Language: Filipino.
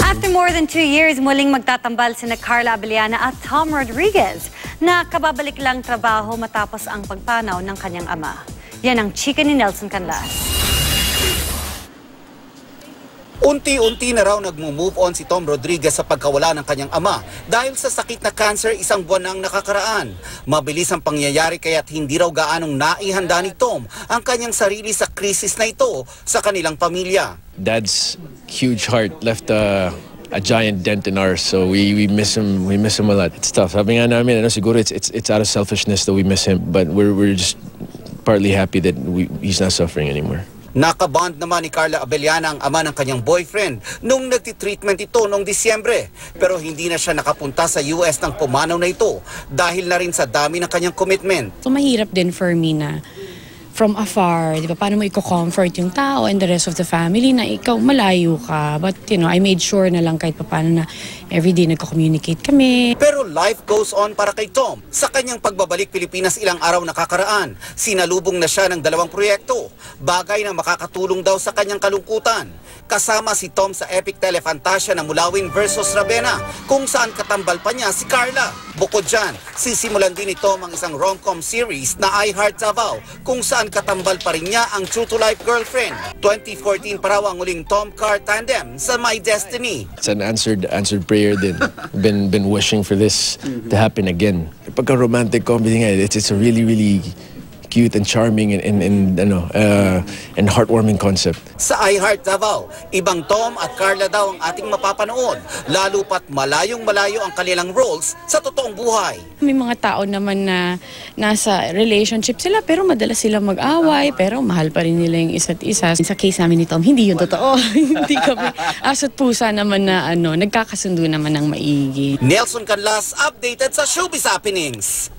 After more than 2 years, muling magtatambal sina Carla Abellana at Tom Rodriguez na kababalik lang trabaho matapos ang pagpanaw ng kanyang ama. Yan ang chika ni Nelson Canlas. Unti-unti na raw nagmo-move on si Tom Rodriguez sa pagkawala ng kanyang ama dahil sa sakit na cancer 1 buwan nang nakakaraan. Mabilis ang pangyayari kaya't hindi raw gaanong naihanda ni Tom ang kanyang sarili sa krisis na ito sa kanilang pamilya. Dad's huge heart left a giant dent in ours, so we miss him. We miss him a lot. It's tough. Sabi nga namin, siguro it's out of selfishness that we miss him, but we're just partly happy that he's not suffering anymore. Nakabond naman ni Carla Abellana ang ama ng kanyang boyfriend nung nagtitreatment ito noong Disyembre. Pero hindi na siya nakapunta sa US ng pumanaw na ito dahil na rin sa dami ng kanyang commitment. So mahirap din for me na from afar, di ba, paano mo i-comfort yung tao and the rest of the family na ikaw malayo ka. But I made sure na lang kahit paano na everyday nagko-communicate kami. Pero life goes on para kay Tom. Sa kanyang pagbabalik Pilipinas ilang araw nakakaraan, sinalubong na siya ng 2 proyekto. Bagay na makakatulong daw sa kanyang kalungkutan. Kasama si Tom sa epic telefantasya na Mulawin versus Ravenna, kung saan katambal pa niya si Carla. Bukod dyan, sisimulan din ni Tom ang isang rom-com series na I Heart Davao, kung saan katambal pa rin niya ang true-to-life girlfriend. 2014 pa raw ang uling Tom-Car tandem sa My Destiny. It's an answered prayer din. Been wishing for this to happen again. Pagka-romantic comedy nga, it's a really cute and charming and heartwarming concept. Sa I Heart Davao, ibang Tom at Carla daw ang ating mapapanood, lalo pat malayong-malayo ang kanilang roles sa totoong buhay. May mga tao naman na nasa relationship sila pero madalas sila mag-away pero mahal pa rin nila yung isa't isa. Sa case namin ni Tom, hindi yun totoo. Hindi kami aso't pusa naman na nagkakasundo naman ng maigi. Nelson Canlas, updated sa Showbiz Happenings.